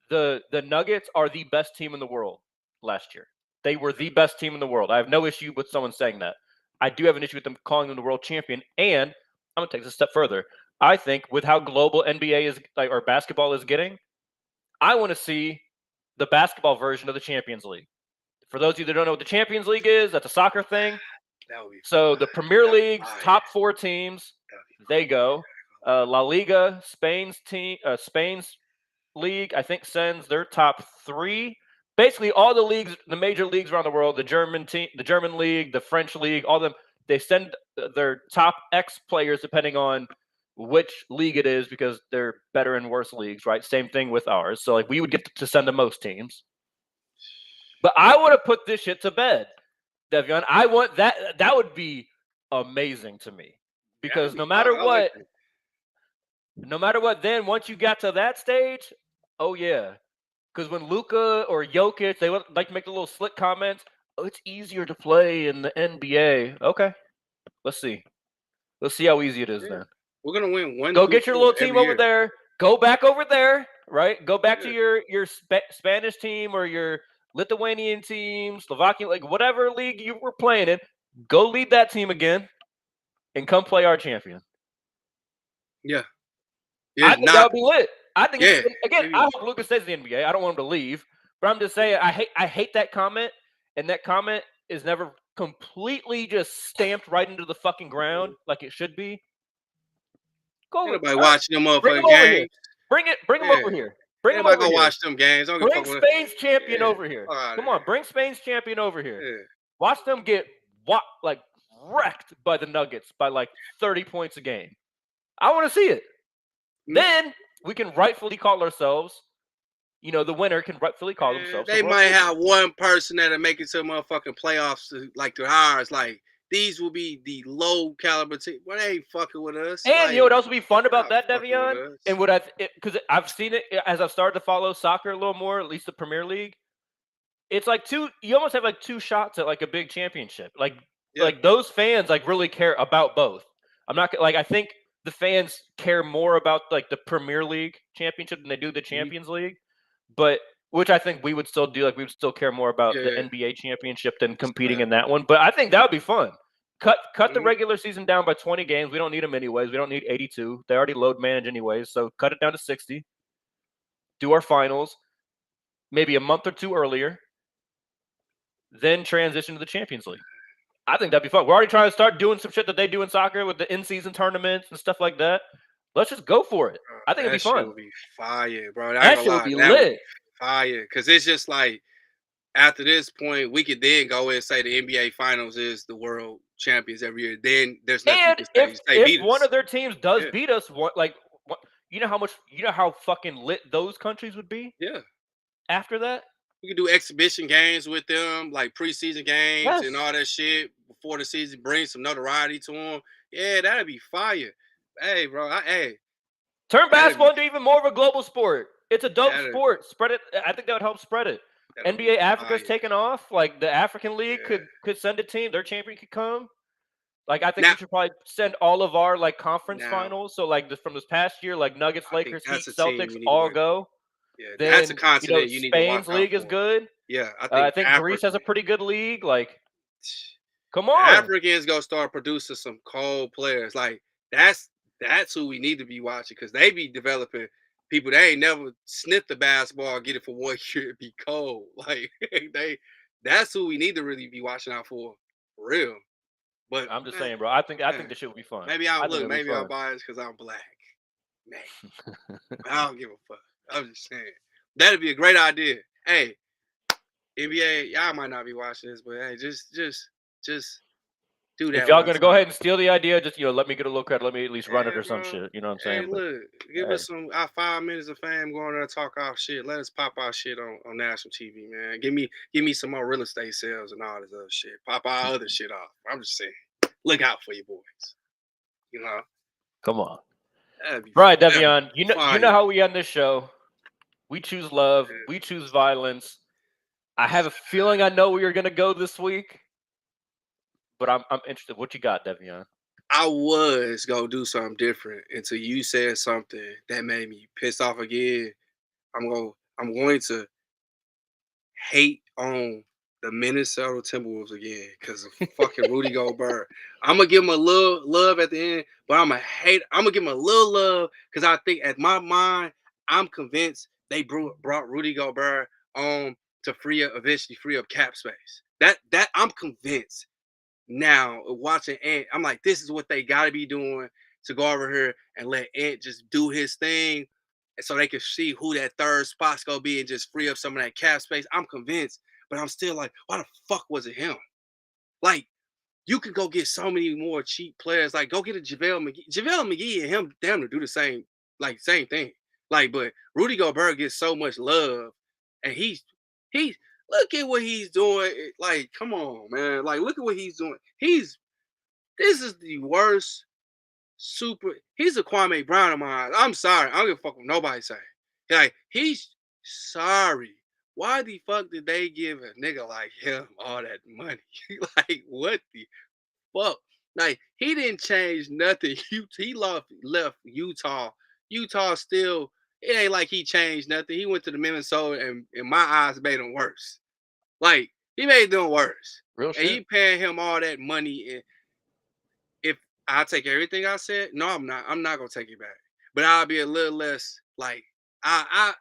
the Nuggets are the best team in the world last year. They were the best team in the world. I have no issue with someone saying that. I do have an issue with them calling them the world champion. And I'm gonna take this a step further. I think with how global NBA is like or basketball is getting, I want to see the basketball version of the Champions League. For those of you that don't know what the Champions League is, that's a soccer thing. So the Premier League's top 4 teams, they go. La Liga, Spain's league, I think sends their top 3. Basically, all the leagues, the major leagues around the world, the German league, the French league, all of them, they send their top X players depending on which league it is because they're better and worse leagues, right? Same thing with ours. So like we would get to send the most teams. But I want to put this shit to bed, Devion. I want that. That would be amazing to me because no matter what, then once you got to that stage, oh yeah. Because when Luka or Jokic, they would like to make the little slick comments. Oh, it's easier to play in the NBA. Okay, let's see. Let's see how easy it is then. We're gonna win one. Go get your little team over there. Go back over there, right? Go back to your Spanish team or your Lithuanian team, Slovakian, like whatever league you were playing in. Go lead that team again, and come play our champion. Yeah, I think that would be lit. I think again. I hope Luka stays in the NBA. I don't want him to leave, but I'm just saying I hate that comment, and that comment is never completely just stamped right into the fucking ground like it should be. Go Everybody watching them motherfucking games. Bring them over here. Bring them over here. Go watch them games. Bring Spain's champion over here. Come on, bring Spain's champion over here. Yeah. Watch them get wrecked by the Nuggets by like 30 points a game. I want to see it. Then we can rightfully call ourselves, the winner can rightfully call themselves. They might have one person that'll make it to motherfucking playoffs like the ours. Like these will be the low caliber team. Well, they ain't fucking with us. And like, you know what else would be fun about that, Devion? And what because I've seen it as I've started to follow soccer a little more, at least the Premier League. It's like you almost have like 2 shots at like a big championship. Like those fans like really care about both. I'm not like I think the fans care more about like the Premier League championship than they do the Champions League, but which I think we would still do. Like we would still care more about the NBA championship than competing in that one. But I think that would be fun. Cut the regular season down by 20 games. We don't need them anyways. We don't need 82. They already load manage anyways. So cut it down to 60. Do our finals maybe a month or two earlier. Then transition to the Champions League. I think that'd be fun. We're already trying to start doing some shit that they do in soccer with the in-season tournaments and stuff like that. Let's just go for it. I think it'd be fun. That shit would be fire, bro. That shit would be lit. Fire. Because it's just like, after this point, we could then go and say the NBA Finals is the world champions every year. Then there's nothing and you can say. If one of their teams does beat us, you know how fucking lit those countries would be? Yeah. After that? We could do exhibition games with them, like preseason games and all that shit before the season, bring some notoriety to them. Yeah, that'd be fire. Hey, bro. Turn basketball into even more of a global sport. It's a dope sport. Spread it. I think that would help spread it. NBA Africa's taking off. Like the African League could send a team. Their champion could come. Like I think we should probably send all of our like conference finals. So like from this past year, like Nuggets, Lakers, Heat, Celtics, all go. Yeah, then, that's a continent you need to watch Spain's league is good. Yeah, I think Greece has a pretty good league. Like, come on, Africans gonna start producing some cold players. Like that's who we need to be watching because they be developing people they ain't never sniffed the basketball, get it for 1 year, be cold. Like that's who we need to really be watching out for real. But I'm just saying, bro. I think the shit would be fun. Maybe I'm biased because I'm black. Man, I don't give a fuck. I'm just saying that'd be a great idea. Hey, NBA, y'all might not be watching this, but hey, just do that. If y'all gonna go ahead and steal the idea, just let me get a little credit. Let me at least run it or some shit. You know what I'm saying? Hey, look, give us some 5 minutes of fame going there and talk our shit. Let us pop our shit on national TV, man. Give me some more real estate sales and all this other shit. Pop our other shit off. I'm just saying, look out for your boys. You know? Come on. Right, Devion. You know how we end this show. We choose love. We choose violence. I have a feeling I know where you're gonna go this week, but I'm interested. What you got, Devion? I was gonna do something different until you said something that made me pissed off again. I'm going to hate on the Minnesota Timberwolves again because of fucking Rudy Gobert. I'm gonna give him a little love at the end, but I'm gonna give him a little love because I think at my mind, I'm convinced they brought Rudy Gobert on to eventually free up cap space. That I'm convinced. Now watching Ant, I'm like, this is what they gotta be doing to go over here and let Ant just do his thing, and so they can see who that third spot's gonna be and just free up some of that cap space. I'm convinced, but I'm still like, why the fuck was it him? Like, you could go get so many more cheap players. Like, go get a JaVale McGee. JaVale McGee and him damn to do the same thing. Like, but Rudy Gobert gets so much love, and he's look at what he's doing. Like, come on, man. Like, look at what he's doing. This is the worst he's a Kwame Brown of mine. I'm sorry. I don't give a fuck what nobody say. Like, he's sorry. Why the fuck did they give a nigga like him all that money? Like, what the fuck? Like, he didn't change nothing. He left Utah. Utah still, it ain't like he changed nothing. He went to the Minnesota and in my eyes made him worse. Like, he made them worse. Real shit. And he paying him all that money. And if I take everything I said, no, I'm not. I'm not gonna take it back. But I'll be a little less like I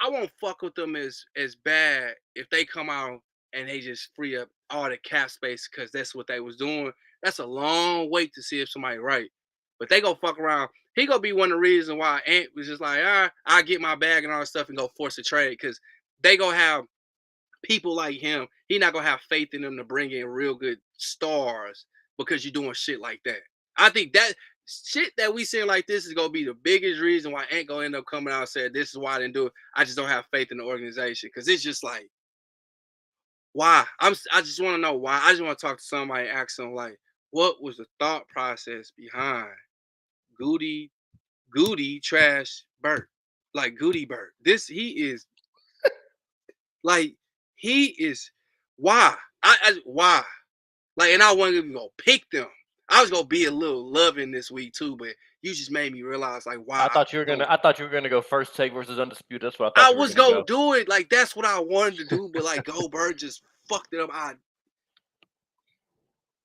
won't fuck with them as bad if they come out and they just free up all the cap space because that's what they was doing. That's a long wait to see if somebody right. But they go fuck around. He gonna be one of the reasons why Ant was just like, I get my bag and all that stuff and go force a trade because they gonna have people like him. He not gonna have faith in them to bring in real good stars because you're doing shit like that. I think that shit that we seeing like this is gonna be the biggest reason why Ant gonna end up coming out and saying this is why I didn't do it. I just don't have faith in the organization because it's just like, why? I just want to know why. I just want to talk to somebody, ask them like, what was the thought process behind Goody Trash Burt, like Goody Burt? He is why? Why? Why? Like, and I wasn't even gonna pick them. I was gonna be a little loving this week too, but you just made me realize like why I thought you were gonna go first take versus undisputed. That's what I thought I you were was gonna gonna go. do it. Like that's what I wanted to do, but like Goldberg just fucked it up.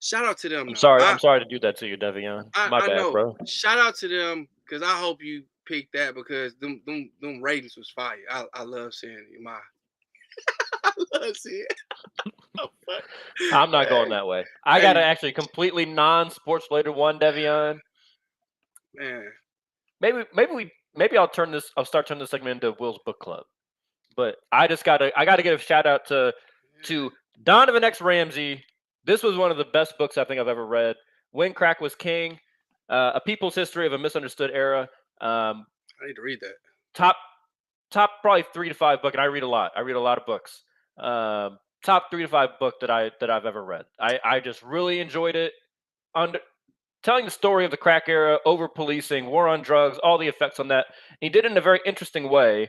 Shout out to them. I'm sorry to do that to you, Devion. My I bad, know. bro. Shout out to them because I hope you picked that because them ratings was fire. I love seeing it. I love seeing it. Oh, fuck. I'm not going that way. I got to actually completely non-sports related one, Devion. Man. Maybe I'll start turning this segment into Will's book club. But I gotta give a shout out to Donovan X. Ramsey. This was one of the best books I think I've ever read. When Crack Was King, A People's History of a Misunderstood Era. I need to read that. Top probably 3 to 5 book, and I read a lot. I read a lot of books. Top 3 to 5 book that I've ever read. I just really enjoyed it. Telling the story of the crack era, over policing, war on drugs, all the effects on that. And he did it in a very interesting way,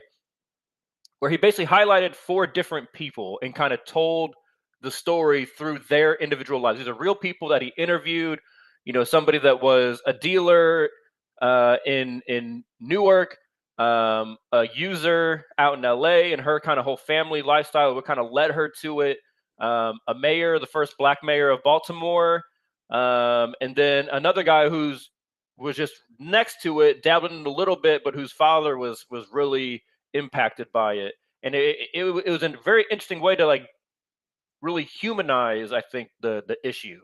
where he basically highlighted 4 different people and kind of told the story through their individual lives. These are real people that he interviewed. You know, somebody that was a dealer in Newark, a user out in LA, and her kind of whole family lifestyle, what kind of led her to it. A mayor, the first black mayor of Baltimore, and then another guy was just next to it, dabbling in a little bit, but whose father was really impacted by it. And it was a very interesting way to like really humanize, I think, the issue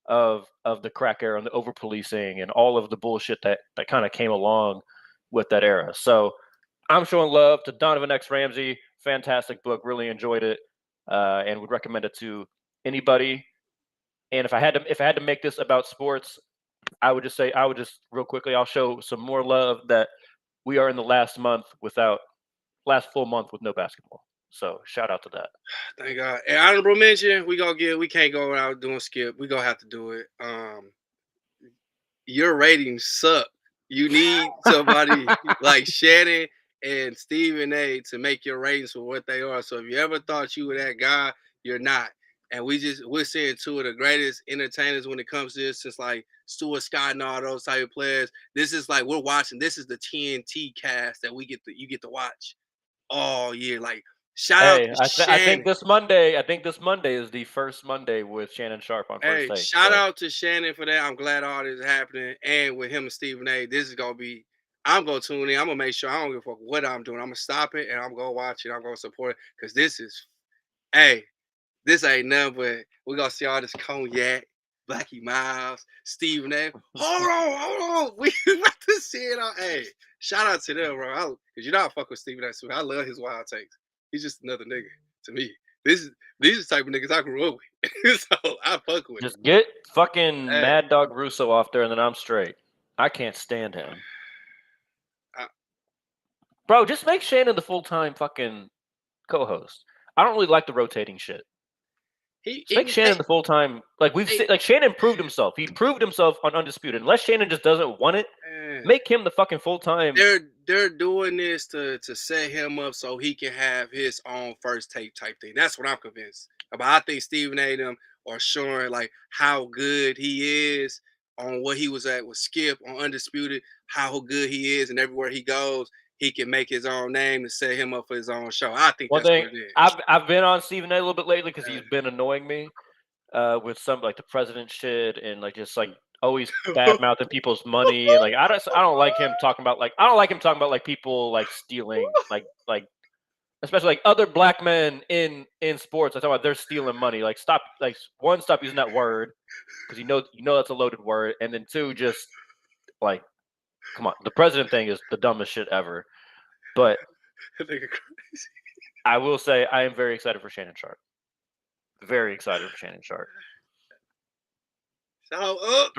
of the crack era and the over policing and all of the bullshit that kind of came along with that era. So I'm showing love to Donovan X. Ramsey. Fantastic book. Really enjoyed it, and would recommend it to anybody. And if I had to make this about sports, I would just real quickly, I'll show some more love that we are in the last full month with no basketball. So shout out to that. Thank God. And honorable mention, we can't go out doing skip. We gonna have to do it. Your ratings suck. You need somebody like Shannon and Stephen A to make your ratings for what they are. So if you ever thought you were that guy, you're not. And we're seeing 2 of the greatest entertainers when it comes to this, since like Stuart Scott and all those type of players. This is like we're watching. This is the TNT cast that you get to watch all year. Like shout out to Shannon. I think this Monday is the first Monday with Shannon Sharp on First Take. Shout out to Shannon for that. I'm glad all this is happening. And with him and Stephen A, this is gonna be. I'm gonna tune in. I'm gonna make sure I don't give a fuck what I'm doing. I'm gonna stop it and I'm gonna watch it. I'm gonna support it because this ain't nothing but we're gonna see all this cognac, Blackie Miles, Stephen A. Hold on. We about to see it all. Hey, shout out to them, bro. Because you know I fuck with Stephen A. I love his wild takes. He's just another nigga to me. These are the type of niggas I grew up with. So I fuck with Just get fucking Mad Dog Russo off there and then I'm straight. I can't stand him. Bro, just make Shannon the full-time fucking co-host. I don't really like the rotating shit. Make Shannon the full-time. Like Shannon proved himself. He proved himself on Undisputed. Unless Shannon just doesn't want it, make him the fucking full-time. They're doing this to set him up so he can have his own First Take type thing. That's what I'm convinced about. I think Stephen A. them are showing like how good he is on what he was at with Skip on Undisputed, how good he is, and everywhere he goes, he can make his own name and set him up for his own show. I think that's what it is. I've been on Stephen A. a little bit lately because he's been annoying me with some like the president shit and like just like always bad mouthing people's money. And like I don't like him talking about like people like stealing like especially like other black men in sports. I talk about they're stealing money. Like stop using that word because you know that's a loaded word, and then 2, just like come on, the president thing is the dumbest shit ever. But I will say I am very excited for Shannon Sharp. Very excited for Shannon Sharp. Shout out.